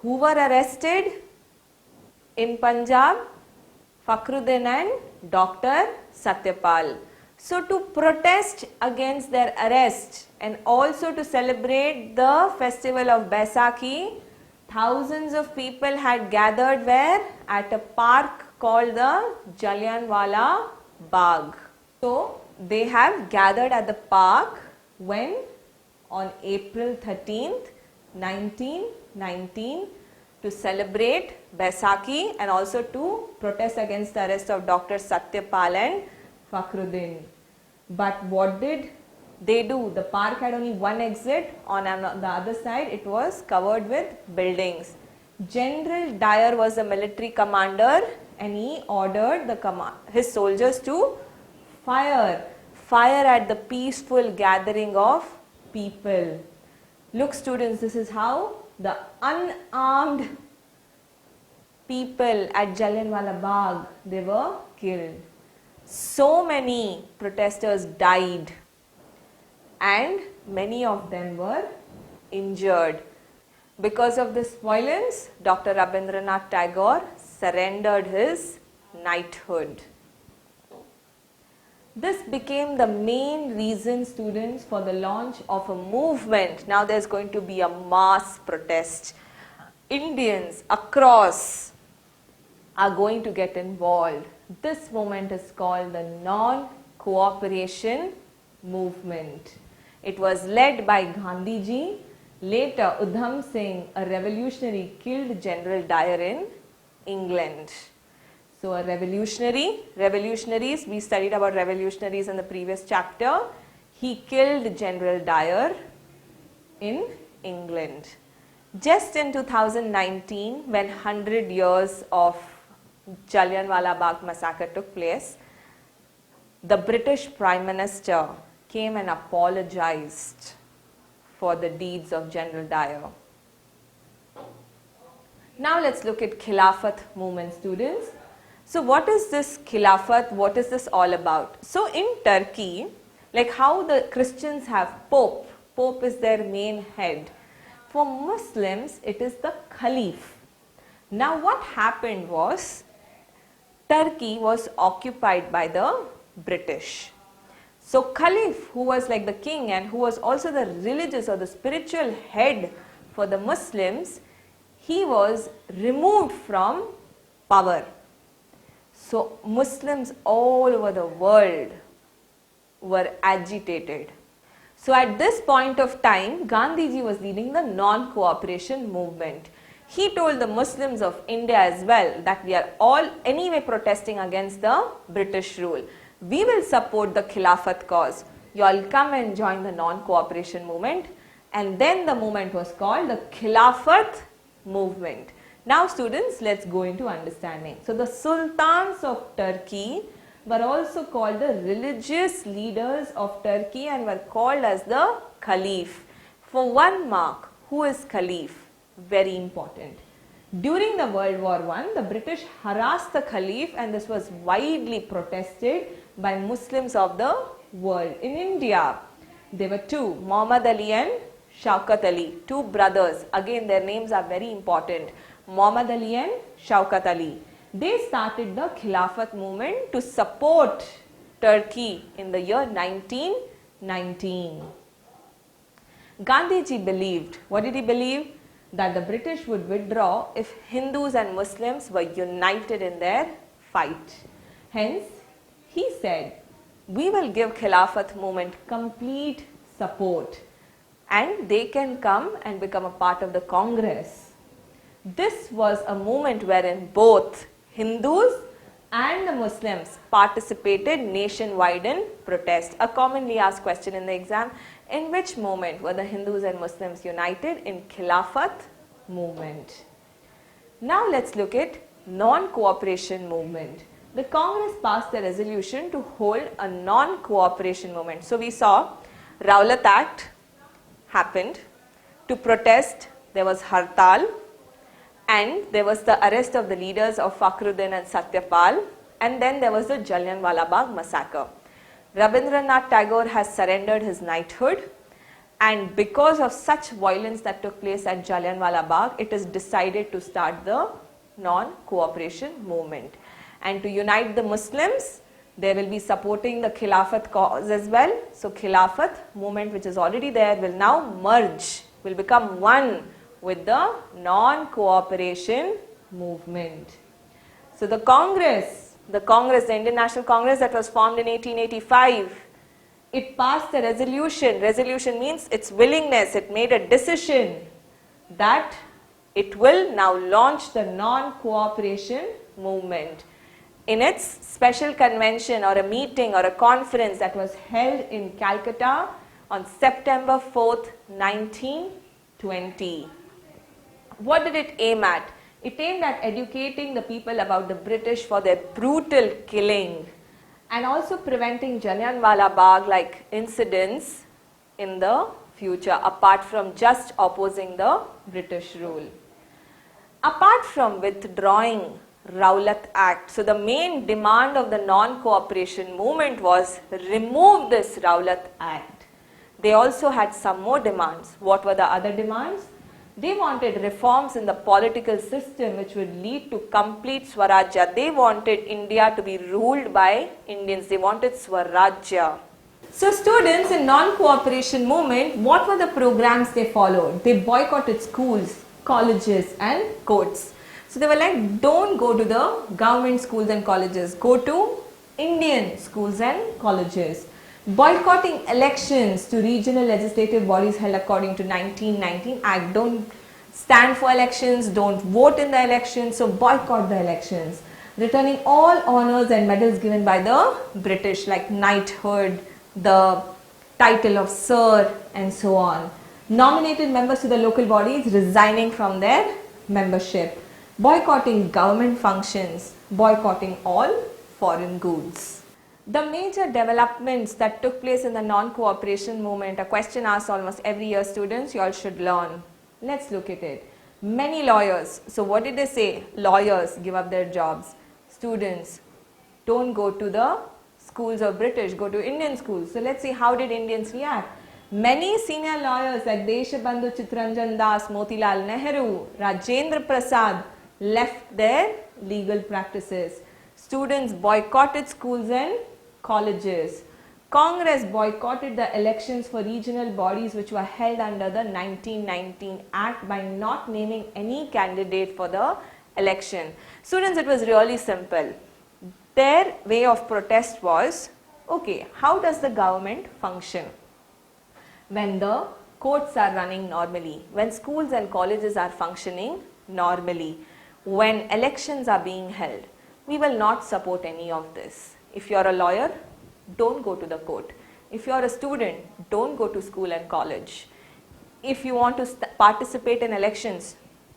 Who were arrested in Punjab? Fakhruddin and Dr. Satyapal. So to protest against their arrest and also to celebrate the festival of Baisakhi, thousands of people had gathered where? At a park called the Jallianwala Bagh. So they have gathered at the park when? On April 13th, 1919 to celebrate Baisakhi and also to protest against the arrest of Dr. Satyapal and Fakhruddin. But what did they do? The park had only one exit. On the other side it was covered with buildings. General Dyer was the military commander and he ordered his soldiers to fire at the peaceful gathering of people. Look students, this is how the unarmed people at Jallianwala Bagh, they were killed. So many protesters died and many of them were injured. Because of this violence, Dr. Rabindranath Tagore surrendered his knighthood. This became the main reason, students, for the launch of a movement. Now there's going to be a mass protest. Indians across are going to get involved. This movement is called the non-cooperation movement. It was led by Gandhi ji. Later, Udham Singh, a revolutionary, killed General Dyer in England. So a revolutionaries, we studied about revolutionaries in the previous chapter. He killed General Dyer in England. Just in 2019, when 100 years of Jallianwala Bagh massacre took place, the British Prime Minister came and apologized for the deeds of General Dyer. Now let's look at Khilafat movement, students. So what is this Khilafat? What is this all about? So in Turkey, like how the Christians have Pope. Pope is their main head. For Muslims, it is the Caliph. Now what happened was, Turkey was occupied by the British. So Caliph, who was like the king and who was also the religious or the spiritual head for the Muslims, he was removed from power. So Muslims all over the world were agitated. So at this point of time, Gandhiji was leading the non-cooperation movement. He told the Muslims of India as well that we are all anyway protesting against the British rule. We will support the Khilafat cause. You all come and join the non-cooperation movement. And then the movement was called the Khilafat movement. Now students, let's go into understanding. So the sultans of Turkey were also called the religious leaders of Turkey and were called as the Caliph. For one mark, who is Caliph? Very important. During the World War I, the British harassed the Caliph and this was widely protested by Muslims of the world. In India, there were two, Muhammad Ali and Shaukat Ali, two brothers. Again, their names are very important. Muhammad Ali and Shaukat Ali. They started the Khilafat movement to support Turkey in the year 1919. Gandhiji believed, what did he believe? That the British would withdraw if Hindus and Muslims were united in their fight. Hence, he said, we will give Khilafat movement complete support and they can come and become a part of the Congress. This was a movement wherein both Hindus and the Muslims participated nationwide in protest. A commonly asked question in the exam, in which moment were the Hindus and Muslims united? In Khilafat movement. Now let's look at non-cooperation movement. The Congress passed a resolution to hold a non-cooperation movement. So we saw Rowlatt Act happened. To protest, there was Hartal and there was the arrest of the leaders of Fakhruddin and Satyapal, and then there was the Jallianwala Bagh massacre. Rabindranath Tagore has surrendered his knighthood And because of such violence that took place at Jallianwala Bagh, it is decided to start the non-cooperation movement. And to unite the Muslims, they will be supporting the Khilafat cause as well. So Khilafat movement, which is already there, will now merge, will become one with the non-cooperation movement. So the Congress, the Indian National Congress that was formed in 1885, it passed a resolution. Resolution means its willingness. It made a decision that it will now launch the non-cooperation movement. In its special convention or a meeting or a conference that was held in Calcutta on September 4th, 1920. What did it aim at? It aimed at educating the people about the British for their brutal killing and also preventing Jallianwala Bagh like incidents in the future, apart from just opposing the British rule. Apart from withdrawing Rowlatt Act, so the main demand of the non-cooperation movement was remove this Rowlatt Act. They also had some more demands. What were the other demands? They wanted reforms in the political system which would lead to complete Swarajya. They wanted India to be ruled by Indians. They wanted Swarajya. So students in non-cooperation movement, what were the programs they followed? They boycotted schools, colleges and courts. So they were like, don't go to the government schools and colleges, go to Indian schools and colleges. Boycotting elections to regional legislative bodies held according to 1919 Act. Don't stand for elections, don't vote in the elections, so boycott the elections. Returning all honours and medals given by the British like knighthood, the title of Sir and so on. Nominated members to the local bodies resigning from their membership. Boycotting government functions, boycotting all foreign goods. The major developments that took place in the non-cooperation movement, a question asked almost every year, students, you all should learn. Let's look at it. Many lawyers, so what did they say? Lawyers give up their jobs. Students, don't go to the schools of British, go to Indian schools. So let's see how did Indians react. Many senior lawyers like Deshabandhu Chittaranjan Das, Motilal Nehru, Rajendra Prasad left their legal practices. Students boycotted schools and colleges. Congress boycotted the elections for regional bodies which were held under the 1919 Act by not naming any candidate for the election. Students, it was really simple. Their way of protest was, okay, how does the government function? When the courts are running normally, when schools and colleges are functioning normally, when elections are being held, we will not support any of this. If you are a lawyer, don't go to the court. If you are a student, don't go to school and college. If you want to participate in elections,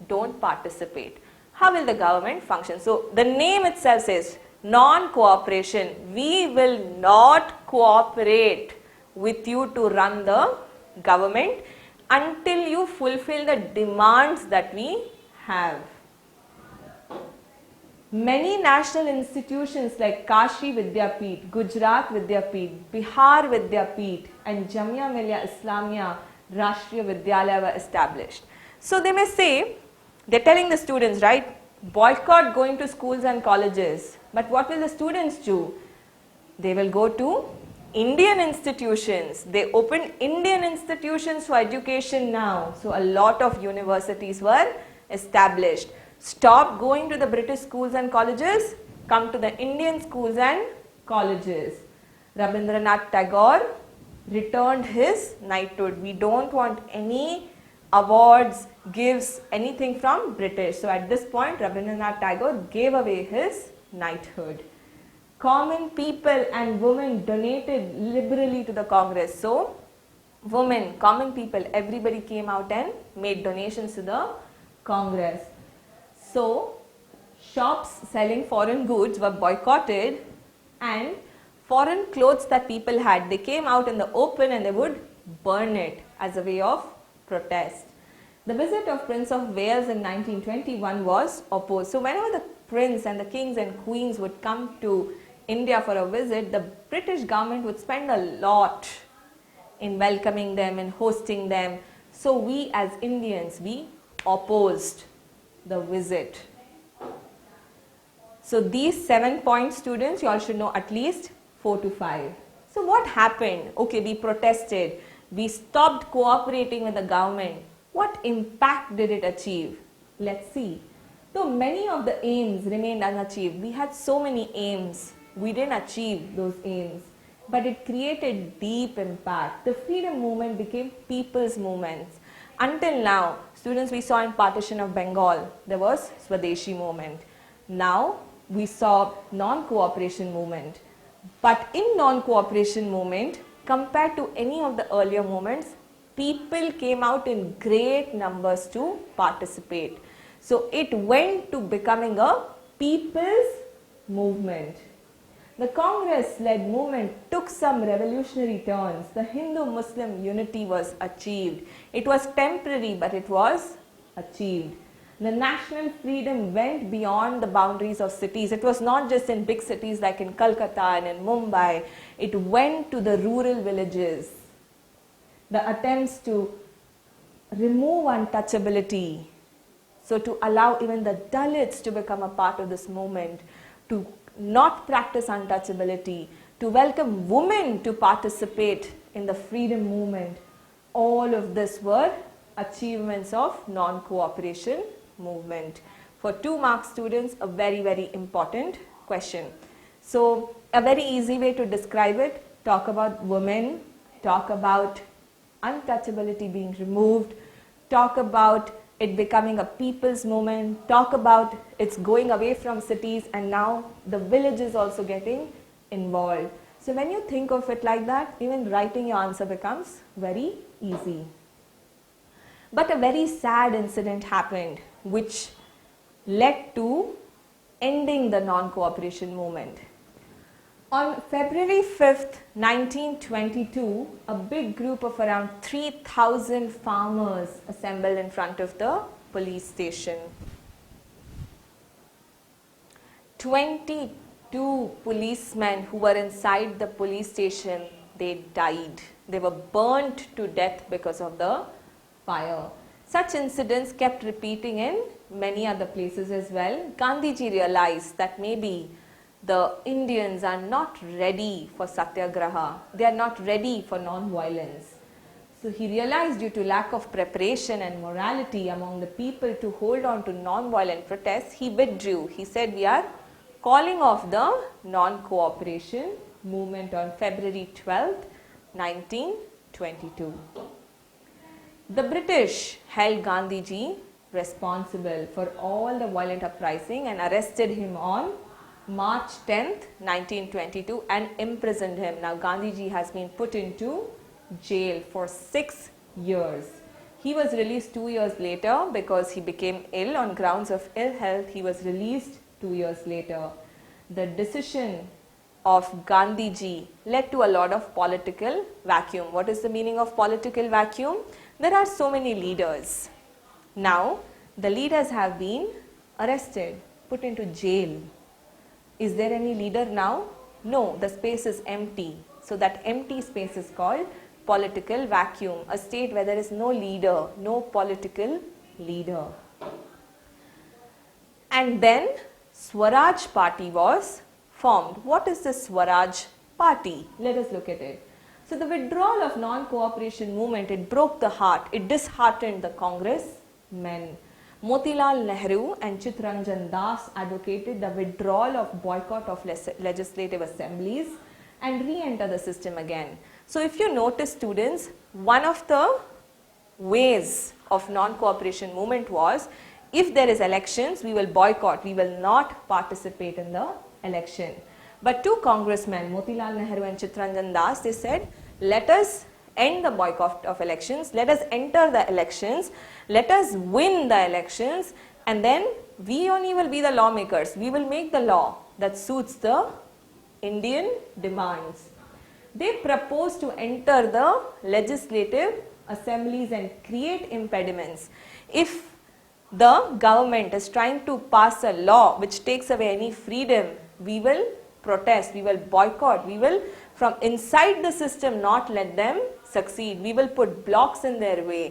don't participate. How will the government function? So the name itself says non-cooperation. We will not cooperate with you to run the government until you fulfill the demands that we have. Many national institutions like Kashi Vidyapeeth, Gujarat Vidyapeeth, Bihar Vidyapeeth and Jamia Millia Islamia Rashtriya Vidyalaya were established. So they may say, they're telling the students, right, boycott going to schools and colleges. But what will the students do? They will go to Indian institutions. They opened Indian institutions for education now. So a lot of universities were established. Stop going to the British schools and colleges, come to the Indian schools and colleges. Rabindranath Tagore returned his knighthood. We don't want any awards, gifts, anything from British. So at this point, Rabindranath Tagore gave away his knighthood. Common people and women donated liberally to the Congress. So women, common people, everybody came out and made donations to the Congress. So shops selling foreign goods were boycotted and foreign clothes that people had, they came out in the open and they would burn it as a way of protest. The visit of Prince of Wales in 1921 was opposed. So whenever the prince and the kings and queens would come to India for a visit, the British government would spend a lot in welcoming them, in hosting them. So we as Indians, we opposed the visit. So these 7 points, students, you all should know at least 4 to 5. So what happened? Okay, we protested. We stopped cooperating with the government. What impact did it achieve? Let's see. Though many of the aims remained unachieved, we had so many aims, we didn't achieve those aims, but it created deep impact. The freedom movement became people's movements. Until now, students, we saw in partition of Bengal, there was Swadeshi movement. Now, we saw non-cooperation movement. But in non-cooperation movement, compared to any of the earlier movements, people came out in great numbers to participate. So it went to becoming a people's movement. The Congress-led movement took some revolutionary turns. The Hindu-Muslim unity was achieved. It was temporary, but it was achieved. The national freedom went beyond the boundaries of cities. It was not just in big cities like in Calcutta and in Mumbai. It went to the rural villages. The attempts to remove untouchability, so to allow even the Dalits to become a part of this movement, to not practice untouchability, to welcome women to participate in the freedom movement, all of this were achievements of non-cooperation movement. For 2 mark students, a very, very important question. So a very easy way to describe it, talk about women, talk about untouchability being removed, talk about it becoming a people's movement, talk about it's going away from cities and now the village is also getting involved. So when you think of it like that, even writing your answer becomes very easy. But a very sad incident happened which led to ending the non-cooperation movement. On February 5th, 1922, a big group of around 3,000 farmers assembled in front of the police station. 22 policemen who were inside the police station, they died. They were burnt to death because of the fire. Such incidents kept repeating in many other places as well. Gandhiji realized that maybe the Indians are not ready for satyagraha. They are not ready for non-violence. So he realized due to lack of preparation and morality among the people to hold on to non-violent protests, he withdrew. He said, we are calling off the non-cooperation movement on February 12th, 1922. The British held Gandhiji responsible for all the violent uprising and arrested him on March 10th, 1922 and imprisoned him. Now Gandhiji has been put into jail for 6 years. He was released 2 years later because he became ill on grounds of ill health. He was released 2 years later. The decision of Gandhiji led to a lot of political vacuum. What is the meaning of political vacuum? There are so many leaders. Now the leaders have been arrested, put into jail. Is there any leader now? No, the space is empty. So that empty space is called political vacuum, a state where there is no leader, no political leader. And then Swaraj party was formed. What is the Swaraj party? Let us look at it. So the withdrawal of non-cooperation movement, it broke the heart, it disheartened the Congress men. Motilal Nehru and Chittaranjan Das advocated the withdrawal of boycott of legislative assemblies and re-enter the system again. So if you notice students, one of the ways of non-cooperation movement was, if there is elections, we will boycott, we will not participate in the election. But 2 congressmen, Motilal Nehru and Chittaranjan Das, they said, let us end the boycott of elections, let us enter the elections, let us win the elections, and then we only will be the lawmakers. We will make the law that suits the Indian demands. They proposed to enter the legislative assemblies and create impediments. If the government is trying to pass a law which takes away any freedom, we will protest, we will boycott, we will from inside the system not let them succeed. We will put blocks in their way.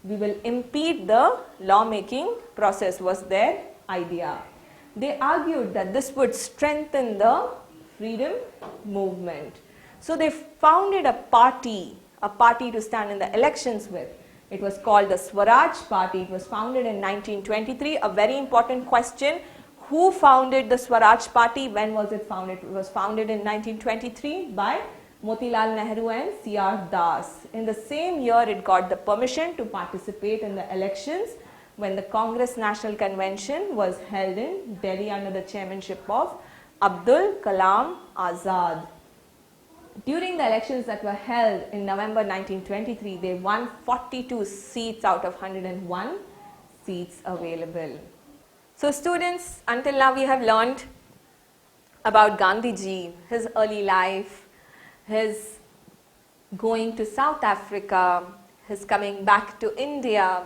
We will impede the lawmaking process, was their idea. They argued that this would strengthen the freedom movement. So they founded a party to stand in the elections with. It was called the Swaraj Party. It was founded in 1923. A very important question: who founded the Swaraj Party? When was it founded? It was founded in 1923 by Motilal Nehru and C.R. Das. In the same year, it got the permission to participate in the elections when the Congress National Convention was held in Delhi under the chairmanship of Abdul Kalam Azad. During the elections that were held in November 1923, they won 42 seats out of 101 seats available. So students, until now we have learned about Gandhiji, his early life, his going to South Africa, his coming back to India,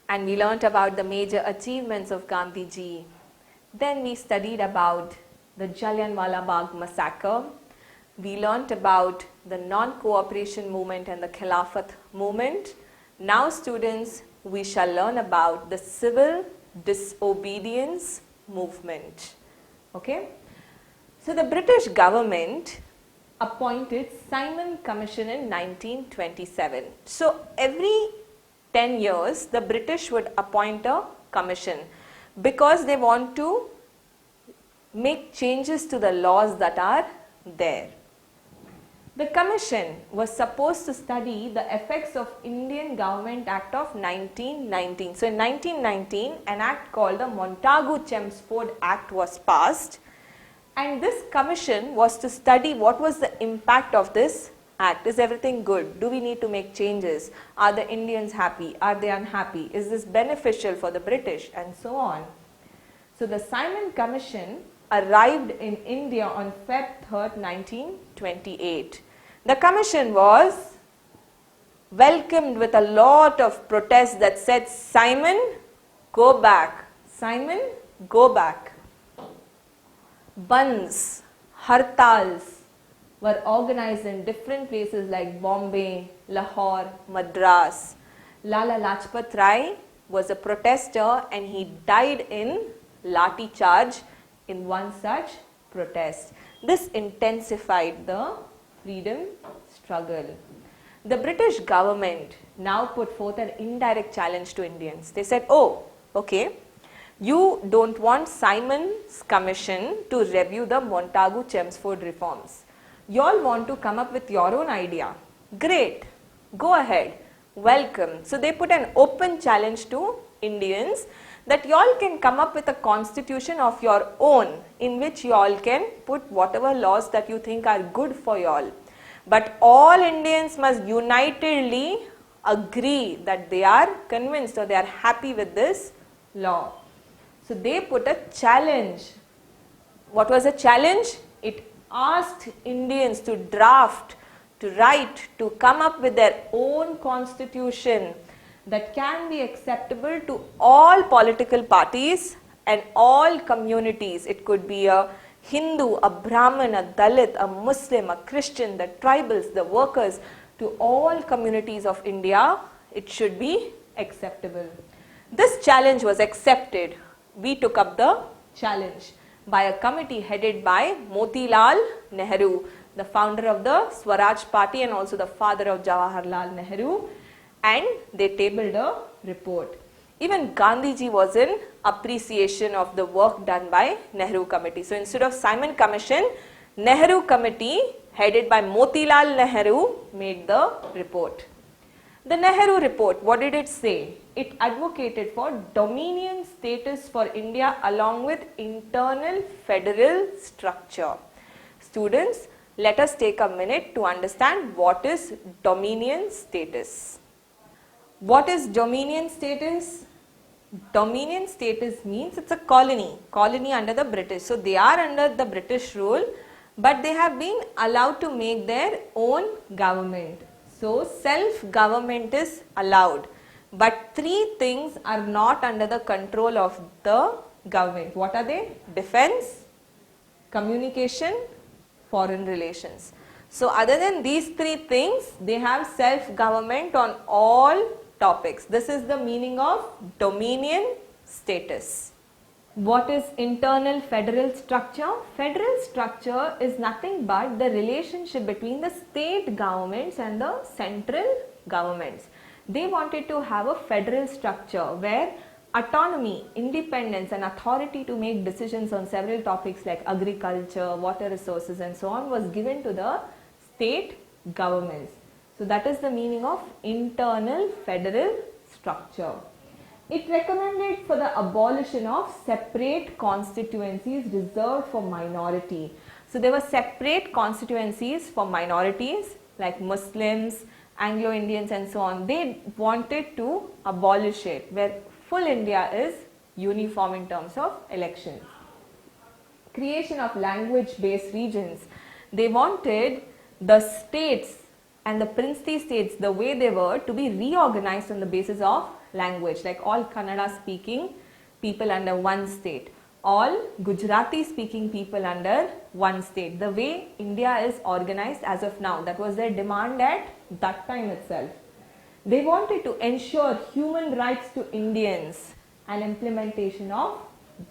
and we learnt about the major achievements of Gandhiji. Then we studied about the Jallianwala Bagh massacre. We learnt about the non-cooperation movement and the Khilafat movement. Now students, we shall learn about the civil disobedience movement. Okay? So the British government appointed Simon Commission in 1927. So every 10 years, the British would appoint a commission because they want to make changes to the laws that are there. The commission was supposed to study the effects of Indian Government Act of 1919. So in 1919, an act called the Montagu-Chelmsford Act was passed, and this commission was to study what was the impact of this act. Is everything good? Do we need to make changes? Are the Indians happy? Are they unhappy? Is this beneficial for the British? And so on. So the Simon Commission arrived in India on Feb 3rd, 1928. The commission was welcomed with a lot of protests that said, Simon, go back. Simon, go back. Bands, hartals were organized in different places like Bombay, Lahore, Madras. Lala Lajpat Rai was a protester and he died in Lati charge in one such protest. This intensified the freedom struggle. The British government now put forth an indirect challenge to Indians. They said, oh, okay, you don't want Simon's commission to review the Montagu-Chelmsford reforms. You all want to come up with your own idea. Great, go ahead, welcome. So they put an open challenge to Indians that you all can come up with a constitution of your own in which you all can put whatever laws that you think are good for you all. But all Indians must unitedly agree that they are convinced or they are happy with this law. So they put a challenge. What was the challenge? It asked Indians to draft, to write, to come up with their own constitution that can be acceptable to all political parties and all communities. It could be a Hindu, a Brahmin, a Dalit, a Muslim, a Christian, the tribals, the workers, to all communities of India, it should be acceptable. This challenge was accepted. We took up the challenge by a committee headed by Motilal Nehru, the founder of the Swaraj Party and also the father of Jawaharlal Nehru, and they tabled a report. Even Gandhiji was in appreciation of the work done by Nehru Committee. So instead of Simon Commission, Nehru Committee headed by Motilal Nehru made the report. The Nehru report, what did it say? It advocated for dominion status for India along with internal federal structure. Students, let us take a minute to understand what is dominion status. What is dominion status? Dominion status means it's a colony under the British. So they are under the British rule, but they have been allowed to make their own government. So self-government is allowed, but three things are not under the control of the government. What are they? Defense, communication, foreign relations. So other than these three things, they have self-government on all topics. This is the meaning of dominion status. What is internal federal structure? Federal structure is nothing but the relationship between the state governments and the central governments. They wanted to have a federal structure where autonomy, independence and authority to make decisions on several topics like agriculture, water resources and so on was given to the state governments. So that is the meaning of internal federal structure. It recommended for the abolition of separate constituencies reserved for minority. So there were separate constituencies for minorities like Muslims, Anglo-Indians and so on. They wanted to abolish it, where full India is uniform in terms of elections. Creation of language-based regions. They wanted the states and the princely states, the way they were, to be reorganized on the basis of language, like all Kannada speaking people under one state, all Gujarati speaking people under one state, the way India is organized as of now. That was their demand at that time itself. They wanted to ensure human rights to Indians and implementation of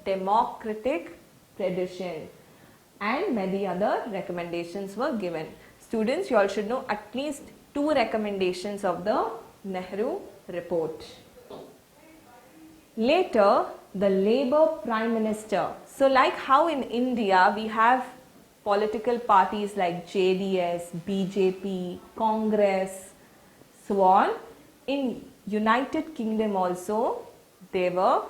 democratic tradition, and many other recommendations were given. Students, you all should know at least 2 recommendations of the Nehru report. Later, the Labour Prime Minister. So like how in India we have political parties like JDS, BJP, Congress, so on, in United Kingdom also there were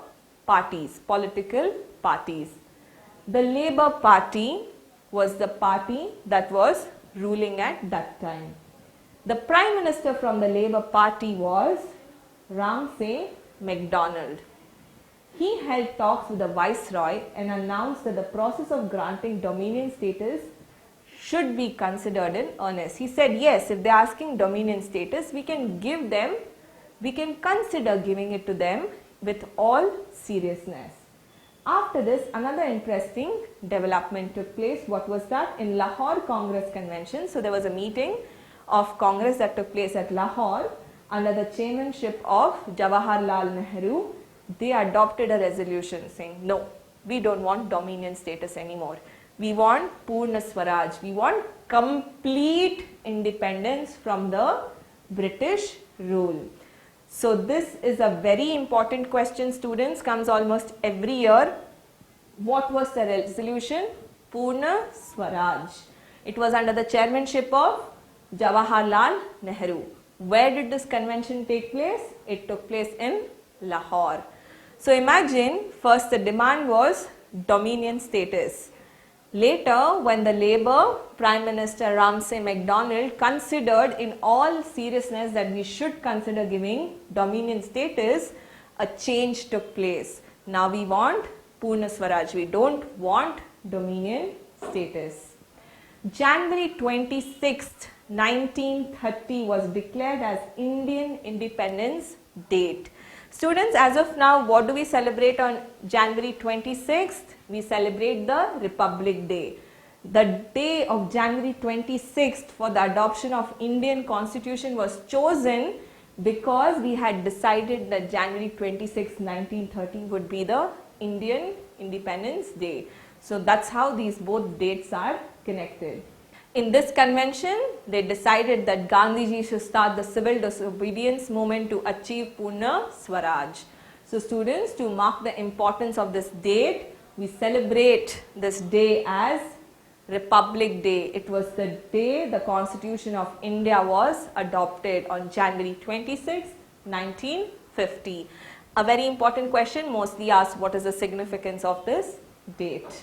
parties, political parties. The Labour Party was the party that was ruling at that time. The Prime Minister from the Labour Party was Ramsay MacDonald. He held talks with the Viceroy and announced that the process of granting dominion status should be considered in earnest. He said, yes, if they are asking dominion status, we can give them, we can consider giving it to them with all seriousness. After this, another interesting development took place. What was that? In Lahore Congress Convention. So there was a meeting of Congress that took place at Lahore under the chairmanship of Jawaharlal Nehru. They adopted a resolution saying, no, we don't want dominion status anymore. We want Purna Swaraj. We want complete independence from the British rule. So this is a very important question, students, comes almost every year. What was the resolution? Purna Swaraj. It was under the chairmanship of Jawaharlal Nehru. Where did this convention take place? It took place in Lahore. So imagine, first the demand was dominion status. Later, when the Labour Prime Minister Ramsay MacDonald considered in all seriousness that we should consider giving dominion status, a change took place. Now we want Purna Swaraj. We don't want dominion status. January 26th, 1930 was declared as Indian Independence Date. Students, as of now, what do we celebrate on January 26th? We celebrate the Republic Day. The day of January 26th for the adoption of Indian Constitution was chosen because we had decided that January 26, 1930 would be the Indian Independence Day. So that's how these both dates are connected. In this convention, they decided that Gandhiji should start the civil disobedience movement to achieve Purna Swaraj. So students, to mark the importance of this date, we celebrate this day as Republic Day. It was the day the Constitution of India was adopted on January 26, 1950. A very important question, mostly asked, what is the significance of this date?